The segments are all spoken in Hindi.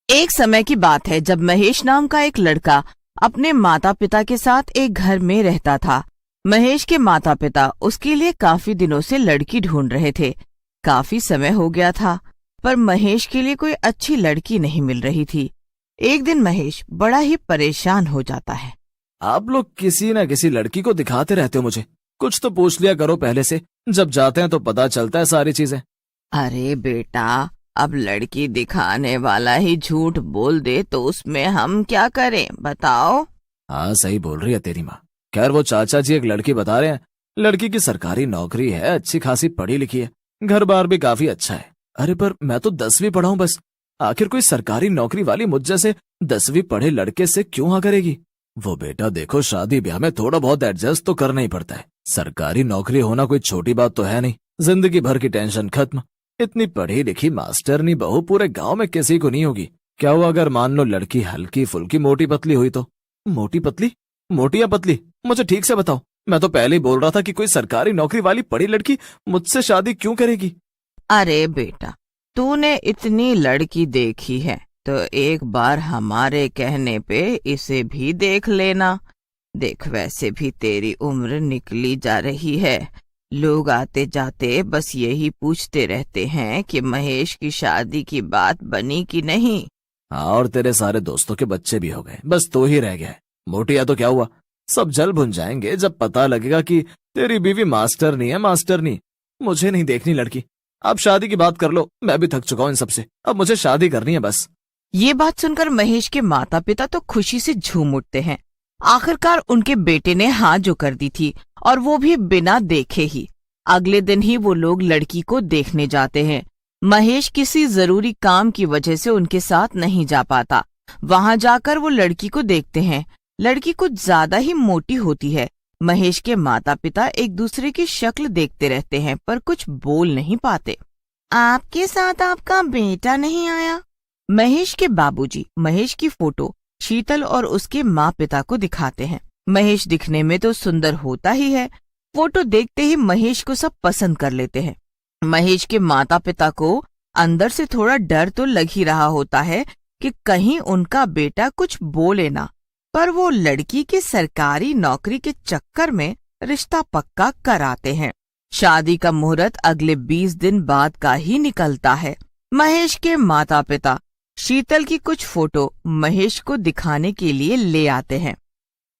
एक समय की बात है जब महेश नाम का एक लड़का अपने माता पिता के साथ एक घर में रहता था। महेश के माता पिता उसके लिए काफी दिनों से लड़की ढूंढ रहे थे। काफी समय हो गया था, पर महेश के लिए कोई अच्छी लड़की नहीं मिल रही थी। एक दिन महेश बड़ा ही परेशान हो जाता है। आप लोग किसी न किसी लड़की को दिखाते रहते हो मुझे। कुछ तो पूछ लिया करो पहले से, जब जाते हैं तो पता चलता है सारी चीजें। अरे बेटा, अब लड़की दिखाने वाला ही झूठ बोल दे तो उसमें हम क्या करें, बताओ। हाँ, सही बोल रही है तेरी माँ। खैर, वो चाचा जी एक लड़की बता रहे हैं। लड़की की सरकारी नौकरी है, अच्छी खासी पढ़ी लिखी है, घर बार भी काफी अच्छा है। अरे पर मैं तो 10वीं पढ़ा हूँ बस। आखिर कोई सरकारी नौकरी वाली मुझ जैसे 10वीं पढ़े लड़के से क्यों हाँ करेगी। वो बेटा देखो, शादी ब्याह में थोड़ा बहुत एडजस्ट तो करना ही पड़ता है। सरकारी नौकरी होना कोई छोटी बात तो है नहीं। जिंदगी भर की टेंशन खत्म। इतनी पढ़ी लिखी मास्टरनी बहू पूरे गांव में किसी को नहीं होगी। क्या हुआ अगर मान लो लड़की हल्की फुल्की मोटी पतली हुई तो? मोटी पतली? मोटी या पतली, मुझे ठीक से बताओ। मैं तो पहले ही बोल रहा था कि कोई सरकारी नौकरी वाली पढ़ी लड़की मुझसे शादी क्यों करेगी। अरे बेटा, तूने इतनी लड़की देखी है तो एक बार हमारे कहने पे इसे भी देख लेना। देख, वैसे भी तेरी उम्र निकली जा रही है। लोग आते जाते बस यही पूछते रहते हैं कि महेश की शादी की बात बनी कि नहीं। हाँ, और तेरे सारे दोस्तों के बच्चे भी हो गए, बस तो ही रह गया है। मोटिया तो क्या हुआ, सब जल भुन जाएंगे जब पता लगेगा कि तेरी बीवी मास्टर नहीं है। मास्टर नहीं, मुझे नहीं देखनी लड़की। अब शादी की बात कर लो, मैं भी थक चुका हूँ इन सबसे। अब मुझे शादी करनी है बस। ये बात सुनकर महेश के माता पिता तो खुशी से झूम उठते हैं। आखिरकार उनके बेटे ने हाँ जो कर दी थी, और वो भी बिना देखे ही। अगले दिन ही वो लोग लड़की को देखने जाते हैं। महेश किसी जरूरी काम की वजह से उनके साथ नहीं जा पाता। वहां जाकर वो लड़की को देखते हैं। लड़की कुछ ज्यादा ही मोटी होती है। महेश के माता पिता एक दूसरे की शक्ल देखते रहते हैं, पर कुछ बोल नहीं पाते। आपके साथ आपका बेटा नहीं आया? महेश के बाबूजी महेश की फोटो शीतल और उसके माँ पिता को दिखाते हैं। महेश दिखने में तो सुंदर होता ही है। फोटो देखते ही महेश को सब पसंद कर लेते हैं। महेश के माता पिता को अंदर से थोड़ा डर तो लग ही रहा होता है कि कहीं उनका बेटा कुछ बोले ना, पर वो लड़की की सरकारी नौकरी के चक्कर में रिश्ता पक्का कराते हैं। शादी का मुहूर्त अगले 20 दिन बाद का ही निकलता है। महेश के माता पिता शीतल की कुछ फोटो महेश को दिखाने के लिए ले आते हैं,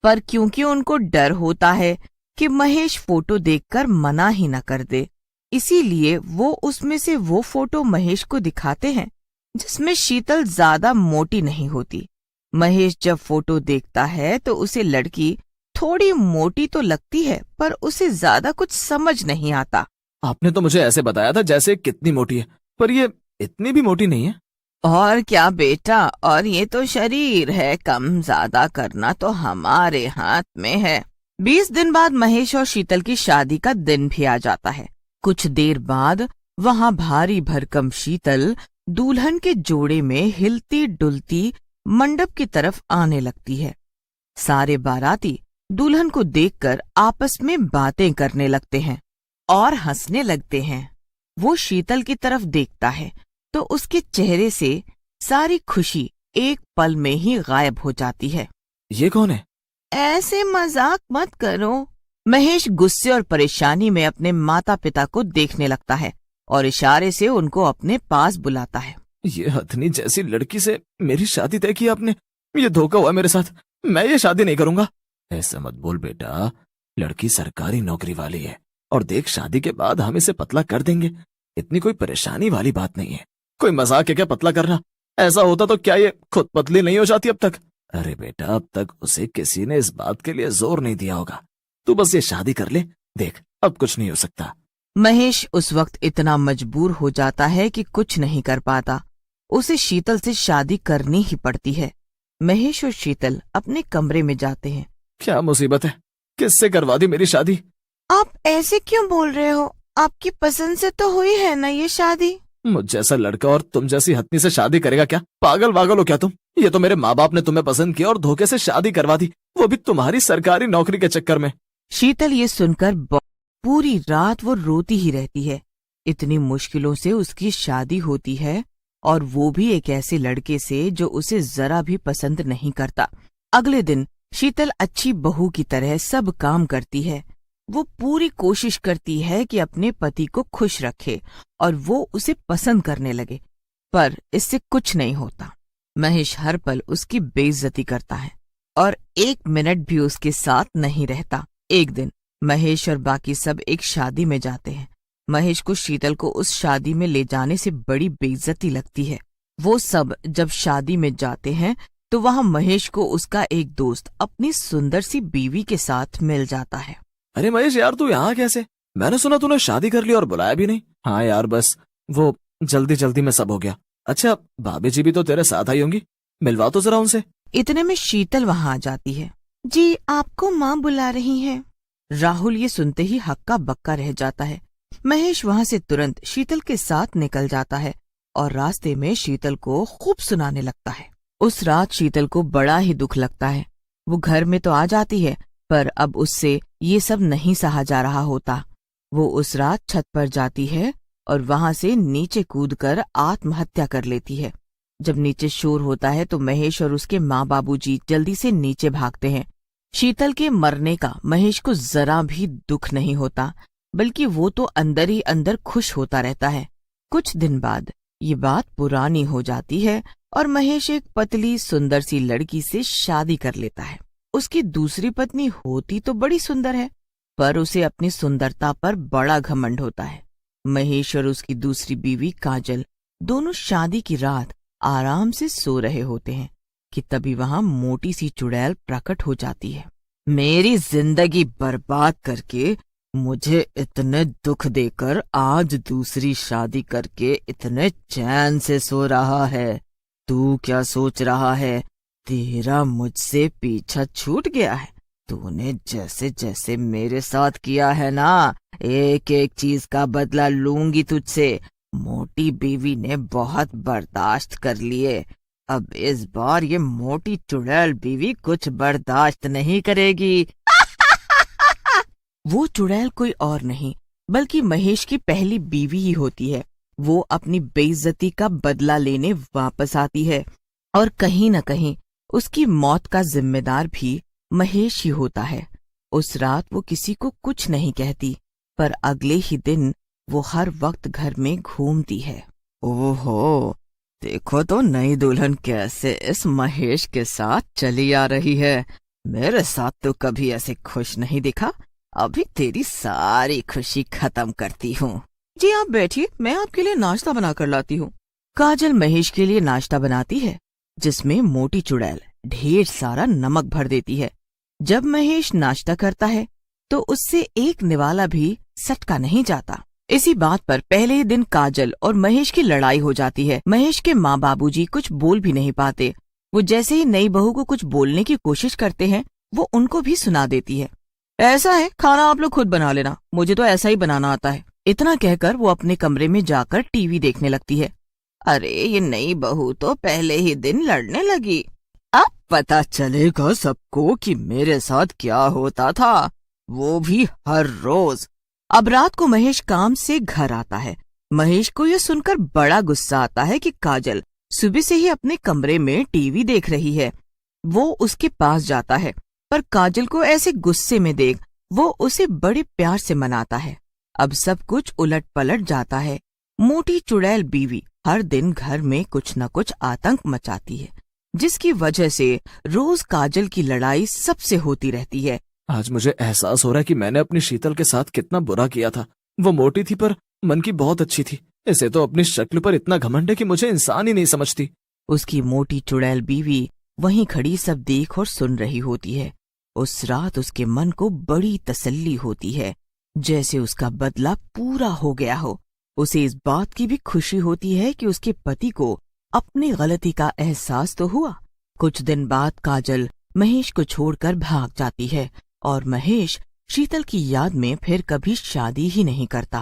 पर क्योंकि उनको डर होता है कि महेश फोटो देखकर मना ही न कर दे, इसीलिए वो उसमें से वो फोटो महेश को दिखाते हैं जिसमें शीतल ज्यादा मोटी नहीं होती। महेश जब फोटो देखता है तो उसे लड़की थोड़ी मोटी तो लगती है, पर उसे ज्यादा कुछ समझ नहीं आता। आपने तो मुझे ऐसे बताया था जैसे कितनी मोटी है, पर ये इतनी भी मोटी नहीं है। और क्या बेटा, और ये तो शरीर है, कम ज्यादा करना तो हमारे हाथ में है। 20 दिन बाद महेश और शीतल की शादी का दिन भी आ जाता है। कुछ देर बाद वहां भारी भरकम शीतल दुल्हन के जोड़े में हिलती डुलती मंडप की तरफ आने लगती है। सारे बाराती दुल्हन को देखकर आपस में बातें करने लगते हैं और हंसने लगते हैं। वो शीतल की तरफ देखता है तो उसके चेहरे से सारी खुशी एक पल में ही गायब हो जाती है। ये कौन है? ऐसे मजाक मत करो। महेश गुस्से और परेशानी में अपने माता पिता को देखने लगता है और इशारे से उनको अपने पास बुलाता है। ये हथनी जैसी लड़की से मेरी शादी तय की आपने? ये धोखा हुआ मेरे साथ। मैं ये शादी नहीं करूंगा। ऐसा मत बोल बेटा, लड़की सरकारी नौकरी वाली है, और देख शादी के बाद हम इसे पतला कर देंगे। इतनी कोई परेशानी वाली बात नहीं है। कोई मजाक है क्या पतला करना? ऐसा होता तो क्या ये खुद पतली नहीं हो जाती अब तक? अरे बेटा, अब तक उसे किसी ने इस बात के लिए जोर नहीं दिया होगा। तू बस ये शादी कर ले, देख अब कुछ नहीं हो सकता। महेश उस वक्त इतना मजबूर हो जाता है कि कुछ नहीं कर पाता। उसे शीतल से शादी करनी ही पड़ती है। महेश और शीतल अपने कमरे में जाते हैं। क्या मुसीबत है, किससे करवा दी मेरी शादी? आप ऐसे क्यों बोल रहे हो? आपकी पसंद से तो हुई है ना ये शादी? मुझ जैसा लड़का और तुम जैसी हथनी से शादी करेगा क्या? पागल वागल हो क्या तुम? ये तो मेरे माँ बाप ने तुम्हें पसंद किया और धोखे से शादी करवा दी, वो भी तुम्हारी सरकारी नौकरी के चक्कर में। शीतल ये सुनकर पूरी रात वो रोती ही रहती है। इतनी मुश्किलों से उसकी शादी होती है और वो भी एक ऐसे लड़के से जो उसे जरा भी पसंद नहीं करता। अगले दिन शीतल अच्छी बहू की तरह सब काम करती है। वो पूरी कोशिश करती है कि अपने पति को खुश रखे और वो उसे पसंद करने लगे, पर इससे कुछ नहीं होता। महेश हर पल उसकी बेइज्जती करता है और 1 मिनट भी उसके साथ नहीं रहता। एक दिन महेश और बाकी सब एक शादी में जाते हैं। महेश को शीतल को उस शादी में ले जाने से बड़ी बेइज्जती लगती है। वो सब जब शादी में जाते हैं तो वहां महेश को उसका एक दोस्त अपनी सुंदर सी बीवी के साथ मिल जाता है। अरे महेश यार, तू यहाँ कैसे? मैंने सुना तूने शादी कर ली और बुलाया भी नहीं। हाँ यार, बस वो जल्दी जल्दी में सब हो गया। अच्छा, भाभी जी भी तो तेरे साथ आई होंगी, मिलवा तो जरा उनसे। इतने में शीतल वहां आ जाती है। जी, आपको माँ बुला रही है। राहुल ये सुनते ही हक्का बक्का रह जाता है। महेश वहां से तुरंत शीतल के साथ निकल जाता है और रास्ते में शीतल को खूब सुनाने लगता है। उस रात शीतल को बड़ा ही दुख लगता है। वो घर में तो आ जाती है, पर अब उससे ये सब नहीं सहा जा रहा होता। वो उस रात छत पर जाती है और वहां से नीचे कूदकर आत्महत्या कर लेती है। जब नीचे शोर होता है तो महेश और उसके माँ बाबूजी जल्दी से नीचे भागते हैं। शीतल के मरने का महेश को जरा भी दुख नहीं होता, बल्कि वो तो अंदर ही अंदर खुश होता रहता है। कुछ दिन बाद ये बात पुरानी हो जाती है और महेश एक पतली सुंदर सी लड़की से शादी कर लेता है। उसकी दूसरी पत्नी होती तो बड़ी सुंदर है, पर उसे अपनी सुंदरता पर बड़ा घमंड होता है। महेश और उसकी दूसरी बीवी काजल दोनों शादी की रात आराम से सो रहे होते हैं कि तभी वहां मोटी सी चुड़ैल प्रकट हो जाती है। मेरी जिंदगी बर्बाद करके, मुझे इतने दुख देकर आज दूसरी शादी करके इतने चैन से सो रहा है। तू क्या सोच रहा है? तेरा मुझसे पीछा छूट गया है? तूने जैसे जैसे मेरे साथ किया है ना, एक एक चीज का बदला लूंगी तुझसे। मोटी बीवी ने बहुत बर्दाश्त कर लिए, अब इस बार ये मोटी चुड़ैल बीवी कुछ बर्दाश्त नहीं करेगी। वो चुड़ैल कोई और नहीं बल्कि महेश की पहली बीवी ही होती है। वो अपनी बेइज्जती का बदला लेने वापस आती है और कहीं न कहीं उसकी मौत का जिम्मेदार भी महेश ही होता है। उस रात वो किसी को कुछ नहीं कहती, पर अगले ही दिन वो हर वक्त घर में घूमती है। ओहो, देखो तो नई दुल्हन कैसे इस महेश के साथ चली आ रही है। मेरे साथ तो कभी ऐसे खुश नहीं दिखा। अभी तेरी सारी खुशी खत्म करती हूँ। जी आप बैठिए, मैं आपके लिए नाश्ता बना कर लाती हूँ। काजल महेश के लिए नाश्ता बनाती है, जिसमें मोटी चुड़ैल ढेर सारा नमक भर देती है। जब महेश नाश्ता करता है तो उससे एक निवाला भी सटका नहीं जाता। इसी बात पर पहले ही दिन काजल और महेश की लड़ाई हो जाती है। महेश के माँ बाबूजी कुछ बोल भी नहीं पाते। वो जैसे ही नई बहू को कुछ बोलने की कोशिश करते हैं, वो उनको भी सुना देती है। ऐसा है, खाना आप लोग खुद बना लेना, मुझे तो ऐसा ही बनाना आता है। इतना कहकर वो अपने कमरे में जाकर टीवी देखने लगती है। अरे ये नई बहू तो पहले ही दिन लड़ने लगी। अब पता चलेगा सबको कि मेरे साथ क्या होता था, वो भी हर रोज। अब रात को महेश काम से घर आता है। महेश को यह सुनकर बड़ा गुस्सा आता है कि काजल सुबह से ही अपने कमरे में टीवी देख रही है। वो उसके पास जाता है, पर काजल को ऐसे गुस्से में देख वो उसे बड़े प्यार से मनाता है। अब सब कुछ उलट पलट जाता है। मोटी चुड़ैल बीवी हर दिन घर में कुछ न कुछ आतंक मचाती है, जिसकी वजह से रोज काजल की लड़ाई सबसे होती रहती है। आज मुझे एहसास हो रहा है कि मैंने अपनी शीतल के साथ कितना बुरा किया था। वो मोटी थी पर मन की बहुत अच्छी थी। इसे तो अपनी शक्ल पर इतना घमंड है कि मुझे इंसान ही नहीं समझती। उसकी मोटी चुड़ैल बीवी वहीं खड़ी सब देख और सुन रही होती है। उस रात उसके मन को बड़ी तसल्ली होती है, जैसे उसका बदला पूरा हो गया हो। उसे इस बात की भी खुशी होती है कि उसके पति को अपनी गलती का एहसास तो हुआ। कुछ दिन बाद काजल महेश को छोड़कर भाग जाती है और महेश शीतल की याद में फिर कभी शादी ही नहीं करता।